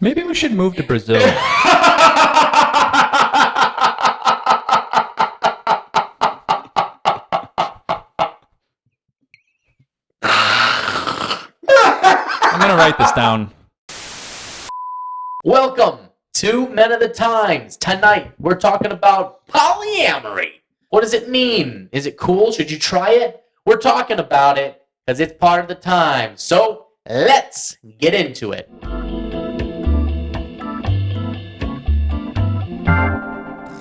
Maybe we should move to Brazil. I'm gonna write this down. Welcome to Men of the Times. Tonight, we're talking about polyamory. What does it mean? Is it cool? Should you try it? We're talking about it because it's part of the times. So, let's get into it.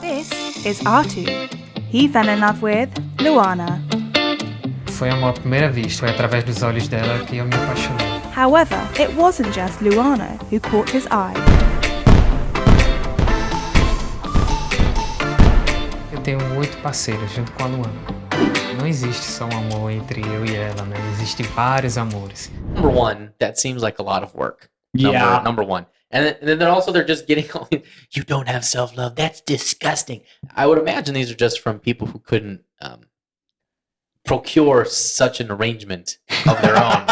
This is Arthur. He fell in love with Luana. Foi amor à primeira vista, foi através dos olhos dela que eu me apaixonei. However, it wasn't just Luana who caught his eye. Eu tenho 8 parceiras junto com a Luana. Não existe só um amor entre eu e ela, né? Existem vários amores. Number one, that seems like a lot of work. Yeah. Number one. And then also they're just getting, you don't have self-love. That's disgusting. I would imagine these are just from people who couldn't procure such an arrangement of their own.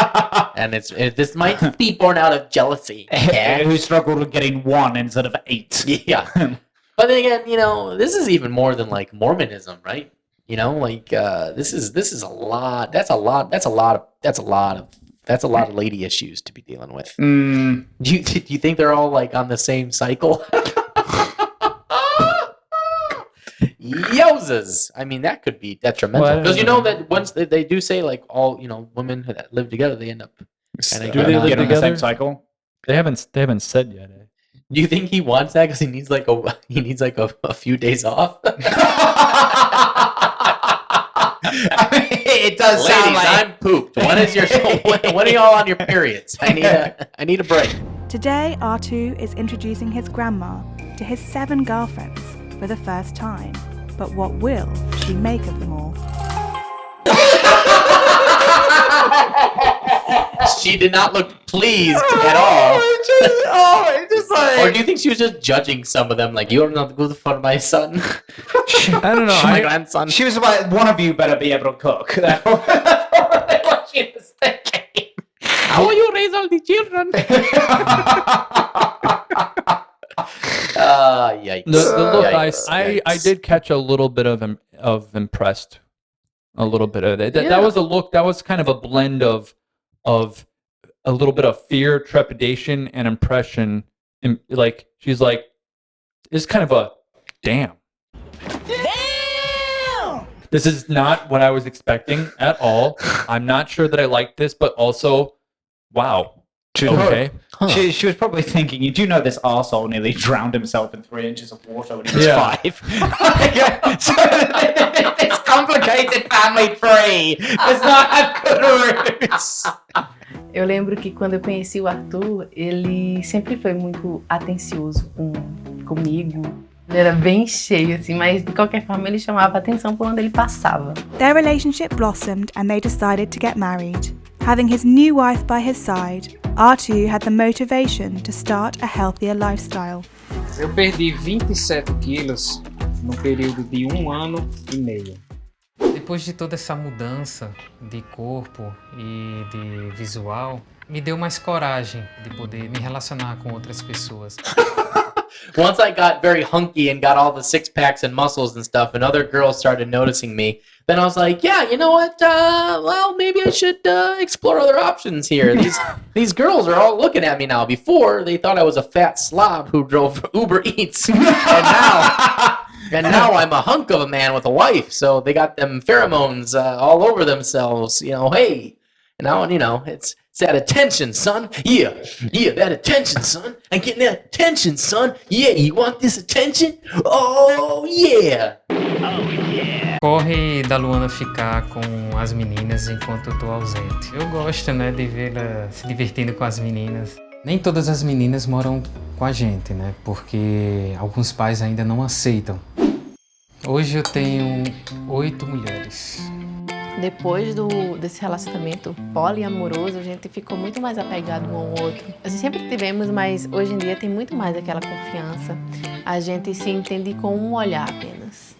And this might be born out of jealousy. Who struggled with getting 1 instead of 8. Yeah. But then again, this is even more than like Mormonism, right? This is a lot. That's a lot of lady issues to be dealing with. Do you think they're all like on the same cycle? Yowzas! I mean, that could be detrimental because that once they do say like all women that live together, they end up. Do they live Get on the together? same cycle? They haven't said yet. Eh? Do you think he wants that because he needs like a few days off? I mean, it does Ladies, sound like I'm pooped. When are y'all on your periods? I need a break. Today, Arthur is introducing his grandma to his 7 girlfriends for the first time. But what will she make of them all? She did not look pleased at all. it's just like... Or do you think she was just judging some of them? Like, you're not good for my son. I don't know. My grandson. She was like, one of you better be able to cook. That's probably what she was thinking. How will you raise all the children? Yikes. The look, Yikes. I did catch a little bit of impressed. A little bit of it. That was a look. That was kind of a blend of a little bit of fear, trepidation, and impression. And like she's like, it's kind of a damn. This is not what I was expecting at all. I'm not sure that I like this, but also, wow. Okay. Huh. She was probably thinking, you do know this arsehole nearly drowned himself in 3 inches of water when he was 5. So this complicated family tree does not have good roots. Eu lembro que quando eu conheci o Arthur, ele sempre foi muito atencioso comigo. Ele era bem cheio, assim, mas de qualquer forma ele chamava atenção por onde ele passava. Their relationship blossomed and they decided to get married. Having his new wife by his side, Arthur had the motivation to start a healthier lifestyle. Eu perdi 27 quilos no período de 1 ano e meio. Depois de toda essa mudança de corpo e de visual, me deu mais coragem de poder me relacionar com outras pessoas. Once I got very hunky and got all the 6-packs and muscles and stuff, and other girls started noticing me, then I was like, yeah, you know what? Well, maybe I should explore other options here. These girls are all looking at me now. Before, they thought I was a fat slob who drove Uber Eats. And now I'm a hunk of a man with a wife. So they got them pheromones all over themselves. Hey. Now, it's that attention, son. Yeah, that attention, son. I'm getting that attention, son. Yeah, you want this attention? Oh, yeah. Corre da Luana ficar com as meninas enquanto eu tô ausente. Eu gosto, né, de vê-la se divertindo com as meninas. Nem todas as meninas moram com a gente, né, porque alguns pais ainda não aceitam. Hoje eu tenho 8 mulheres. Depois desse relacionamento poliamoroso, a gente ficou muito mais apegado um ao outro. A gente sempre tivemos, mas hoje em dia tem muito mais aquela confiança. A gente se entende com um olhar apenas.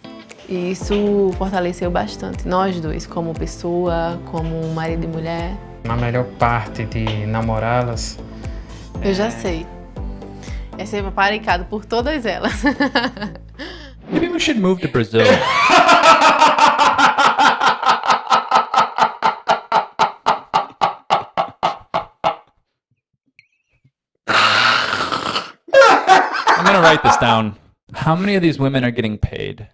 E isso fortaleceu bastante nós dois, como pessoa, como marido e mulher. A melhor parte de namorá-las Eu já sei. é ser paparicado por todas elas. Maybe we should move to Brazil. I'm gonna write this down. How many of these women are getting paid?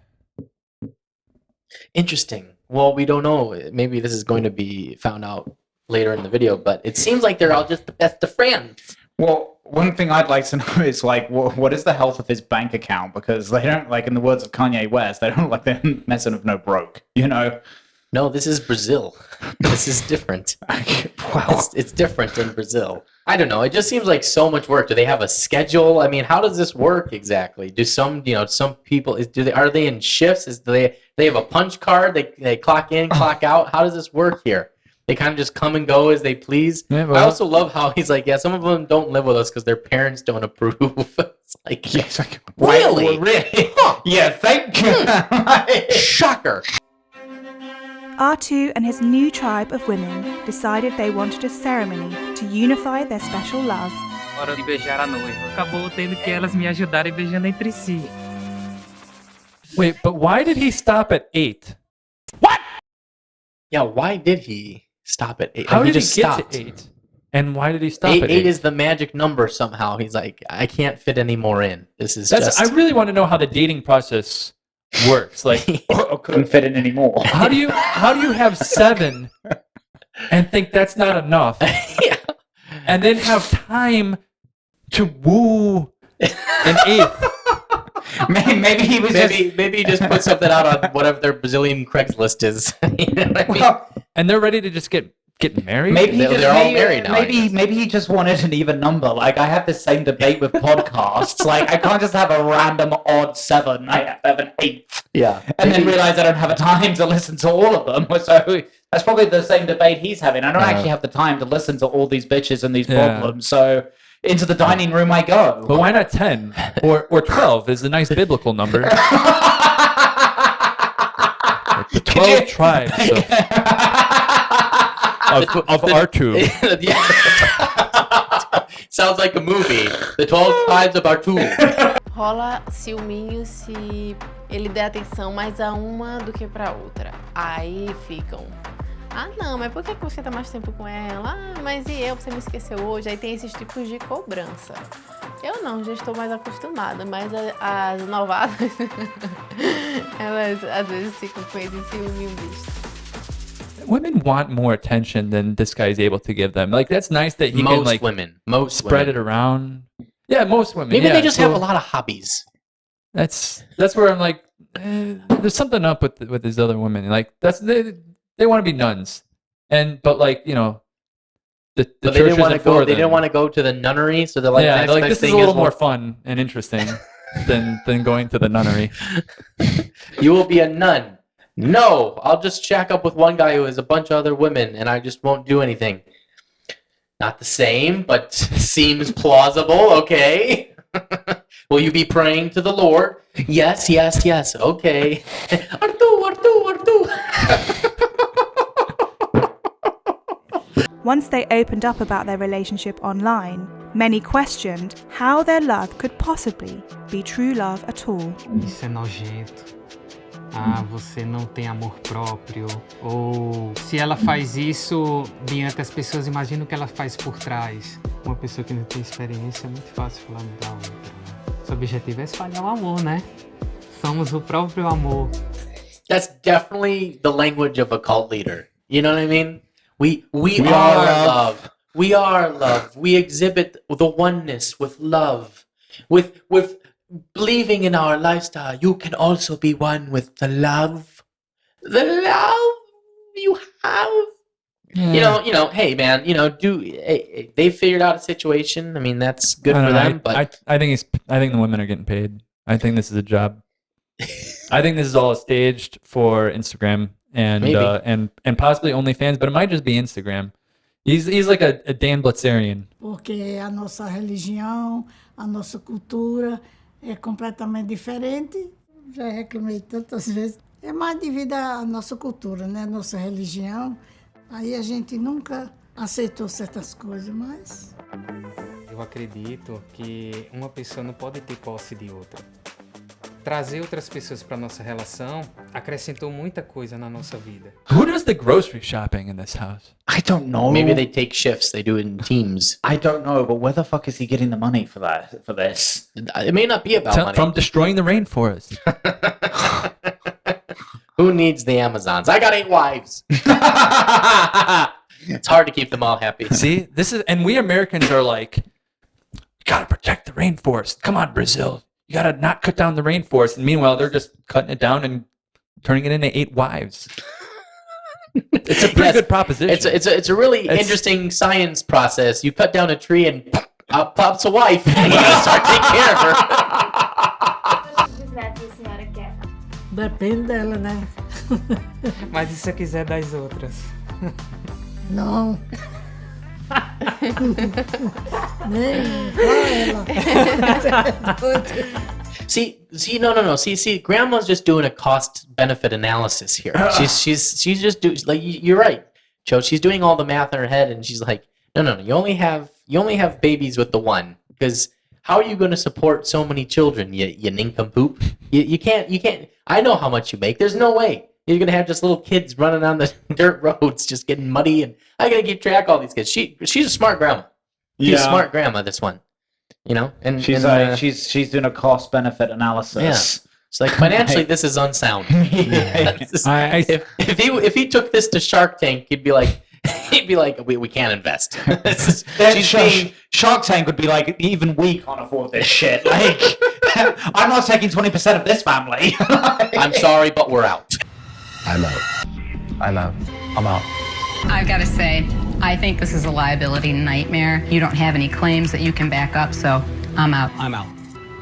Interesting. Well, we don't know. Maybe this is going to be found out later in the video, but it seems like they're all just the best of friends. Well, one thing I'd like to know is, like, what is the health of his bank account? Because they don't, like, in the words of Kanye West, they don't look like they're messing with no broke, you know? No, this is Brazil. This is different. Wow. It's different in Brazil. I don't know. It just seems like so much work. Do they have a schedule? I mean, how does this work exactly? Do some people are they in shifts? Do they have a punch card? They clock in, clock out. How does this work here? They kind of just come and go as they please. Yeah, well, I also love how he's like, yeah, some of them don't live with us because their parents don't approve. It's like, Yes, like, really? Really? Yeah, thank you. Shocker. R2 and his new tribe of women decided they wanted a ceremony to unify their special love. Hora de beijar a noiva. Acabou tendo que elas me ajudarem beijando entre si. Wait, but why did he stop at 8? Yeah, why did he stop at 8? How Like, did he just get stopped. to 8? And why did he stop Eight at 8? is the magic number somehow. He's like, I can't fit any more in. This is That's, just... I really want to know how the dating process works. Like, I couldn't fit in anymore. how do you have 7 and think that's not enough, Yeah. and then have time to woo an 8th? Maybe he was Maybe he just put something out on whatever their Brazilian Craigslist is. You know what I mean? Well, And they're ready to just get married? maybe he They're just, all maybe, married now, I Maybe, guess. maybe he just wanted an even number. Like, I have this same debate with podcasts. Like, I can't just have a random odd 7. I have to have an 8. Yeah. And then realize I don't have a time to listen to all of them. So that's probably the same debate he's having. I don't actually have the time to listen to all these bitches and these Yeah. problems. So into the dining room I go. But why not 10 or 12 is a nice biblical number. The 12 tribes of R2. Yeah. Sounds like a movie. The 12 Tribes of Artu. Rola ciúminho se ele der atenção mais a uma do que pra outra. Aí ficam, ah não, mas por que você tá mais tempo com ela? Ah, mas e eu, você me esqueceu hoje? Aí tem esses tipos de cobrança. Eu não, já estou mais acostumada, mas as novatas, elas às vezes ficam com esse ciúminho visto. Women want more attention than this guy is able to give them. Like, that's nice that he can, like, Most spread women. it around. Yeah, most women. Maybe yeah, they just have so a lot of hobbies. That's where I'm like, there's something up with these other women. Like, they want to be nuns, but like, you know, the But they church didn't want to isn't for go. They them. didn't want to go to the nunnery, so they're like, Yeah, next they're like, best this is thing a little more we'll- fun and interesting than going to the nunnery. You will be a nun. No, I'll just shack up with one guy who has a bunch of other women, and I just won't do anything. Not the same, but seems plausible. Okay. Will you be praying to the Lord? Yes, yes, yes. Okay. Artu. Once they opened up about their relationship online, many questioned how their love could possibly be true love at all. Isso é nojento. Ah, você não tem amor próprio. Ou se ela faz isso diante das pessoas, imagina o que ela faz por trás. Uma pessoa que não tem experiência é muito fácil falar da outra. Né? Seu objetivo é espalhar o amor, né? Somos o próprio amor. That's definitely the language of a cult leader. You know what I mean? We are are love. love. We are love. We exhibit the oneness with love. With believing in our lifestyle, you can also be one with the love. The love you have. You know, hey man, they figured out a situation. I mean, that's good for them, but I think the women are getting paid. I think this is a job. I think this is all staged for Instagram and and possibly OnlyFans, but it might just be Instagram. He's like a Dan Blitzerian. Porque a nossa religião, a nossa cultura é completamente diferente. Já reclamei tantas vezes. É mais devido à nossa cultura, né? Nossa religião. Aí a gente nunca aceitou certas coisas, mas Eu acredito que uma pessoa não pode ter posse de outra. Trazer outras pessoas para nossa relação acrescentou muita coisa na nossa vida. Who does the grocery shopping in this house? I don't know. Maybe they take shifts. They do it in teams. I don't know, but where the fuck is he getting the money for that? For this? It may not be about money. From destroying the rainforest. Who needs the Amazons? I got 8 wives. It's hard to keep them all happy. See, and we Americans are like, you gotta protect the rainforest. Come on, Brazil. You gotta not cut down the rainforest. And meanwhile, they're just cutting it down and turning it into 8 wives. It's a pretty good proposition. It's a really interesting science process. You cut down a tree and out pops a wife. And you gotta start taking care of her. Quantos netos a senhora quer? Depende dela, né? Mas e se eu quiser das outras? Não. Nem ela. See, no. See, Grandma's just doing a cost-benefit analysis here. She's just doing, like, you're right, Joe. She's doing all the math in her head, and she's like, no. You only have babies with the one, because how are you going to support so many children? You nincompoop. You can't. I know how much you make. There's no way you're gonna have just little kids running on the dirt roads, just getting muddy, and I gotta keep track of all these kids. She's a smart grandma. She's a smart grandma. This one. And she's doing a cost benefit analysis. Yeah. It's like financially, this is unsound. If he took this to Shark Tank, he'd be like, we can't invest. Shark Tank would be like, even we can't afford this shit. Like, I'm not taking 20% of this family. I'm sorry, but we're out. I'm out. I gotta say, I think this is a liability nightmare. You don't have any claims that you can back up, so I'm out.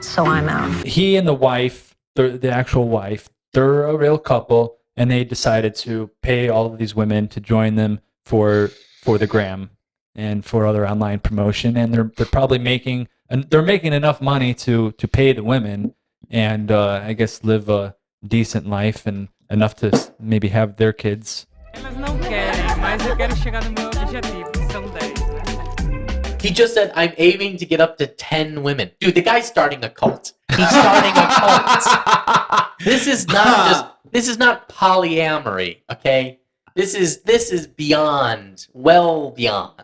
So I'm out. He and the wife, the actual wife, they're a real couple, and they decided to pay all of these women to join them for the gram and for other online promotion, and they're probably making enough money to pay the women and I guess live a decent life and enough to maybe have their kids. Elas não querem, mas eu quero chegar no meu objetivo, que são 10, né? He just said, I'm aiming to get up to 10 women. Dude, the guy's starting a cult. He's starting a cult. This is not polyamory, okay? This is beyond, well beyond.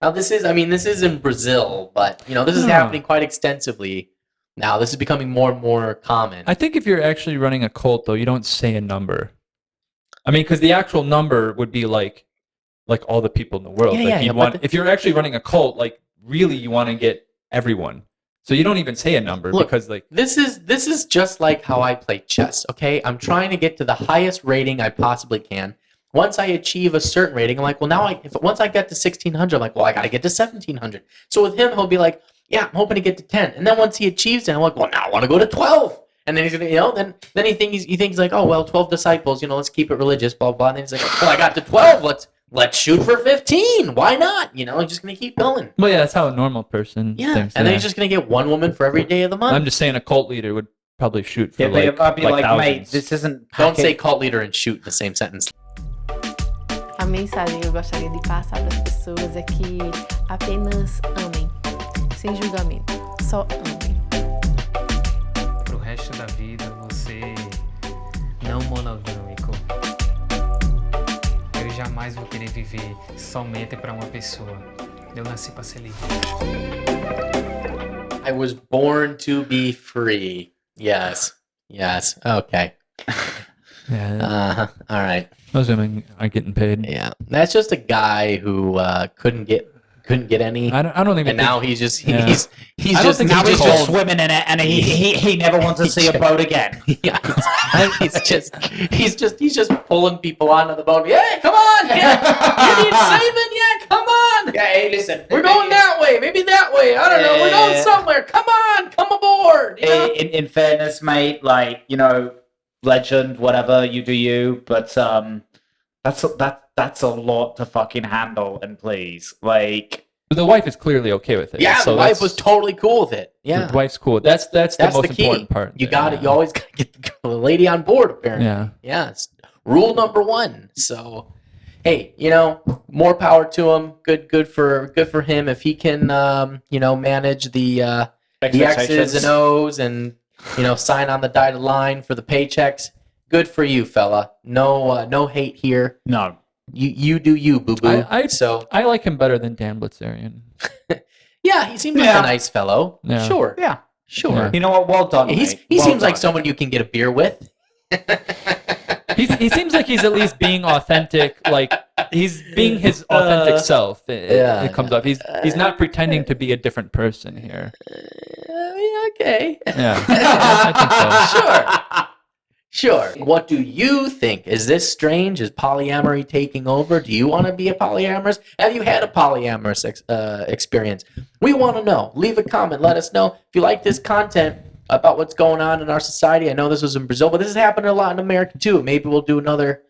Now this is in Brazil, but this is happening quite extensively. Now this is becoming more and more common. I think if you're actually running a cult, though, you don't say a number. I mean, because the actual number would be like all the people in the world. If you're actually running a cult, like really, you want to get everyone. So you don't even say a number because this is just like how I play chess. Okay, I'm trying to get to the highest rating I possibly can. Once I achieve a certain rating, I'm like, well, now once I get to 1600, I'm like, well, I got to get to 1700. So with him, he'll be like, yeah, I'm hoping to get to 10. And then once he achieves it, I'm like, well, now I want to go to 12. And then he's gonna, then he thinks like, oh well, 12 disciples, let's keep it religious, blah blah. And then he's like, well, I got to 12. Let's shoot for 15. Why not? He's just gonna keep going. Well, yeah, that's how a normal person thinks. And then he's just gonna get one woman for every day of the month. I'm just saying a cult leader would probably shoot for but I'd be like, thousands. mate, this isn't. Don't say cult leader and shoot in the same sentence. A mensagem que eu gostaria de passar para as pessoas é que apenas amem, sem julgamento. Só amem. Pro resto da vida, você não monogâmico. Eu jamais vou querer viver somente para uma pessoa. Eu nasci para ser livre. I was born to be free. Yes. Okay. Yeah. All right. Those women are getting paid. Yeah. That's just a guy who couldn't get any. I don't even. And now he's just Yeah. he's I don't think just Now he's cold. just swimming in it, and he never wants to see a boat again. yeah. He's just pulling people onto the boat. Yeah, come on. Yeah. You need saving. Yeah, come on. Yeah, hey, listen. We're going that way. Maybe that way. I don't know. We're going somewhere. Come on. Come aboard. In fairness, mate, legend, whatever, you do you, but that's a lot to fucking handle and please. The wife is clearly okay with it. Yeah, so the wife was totally cool with it. Yeah. The wife's cool. That's the most key. important part. You got it. You always got to get the lady on board, apparently. Yeah. Yes. Rule number 1. So, hey, more power to him. Good for him if he can, manage the X's and O's and sign on the dotted line for the paychecks. Good for you, fella. No hate here. No. You do you, boo boo. I like him better than Dan Blitzerian. Yeah, he seems like a nice fellow. Yeah. Sure. Yeah. Sure. Yeah. You know what? Well done. He seems like someone you can get a beer with. He seems like he's at least being authentic. Like he's being his authentic self. It comes up. He's not pretending to be a different person here. Okay. Yeah, I think so. Sure. What do you think? Is this strange? Is polyamory taking over? Do you want to be a polyamorous? Have you had a polyamorous experience? We want to know. Leave a comment. Let us know if you like this content about what's going on in our society. I know this was in Brazil, but this is happening a lot in America too. Maybe we'll do another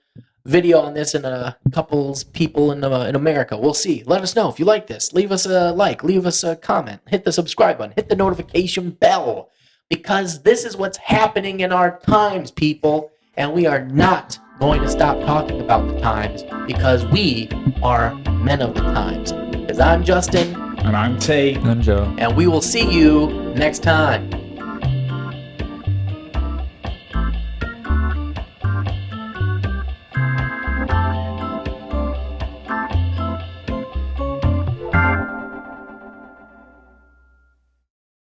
video on this in a couple's people in America. We'll see. Let us know if you like this. Leave us a like. Leave us a comment. Hit the subscribe button. Hit the notification bell. Because this is what's happening in our times, people. And we are not going to stop talking about the times because we are men of the times. Because I'm Justin. And I'm T. I'm Joe. And we will see you next time.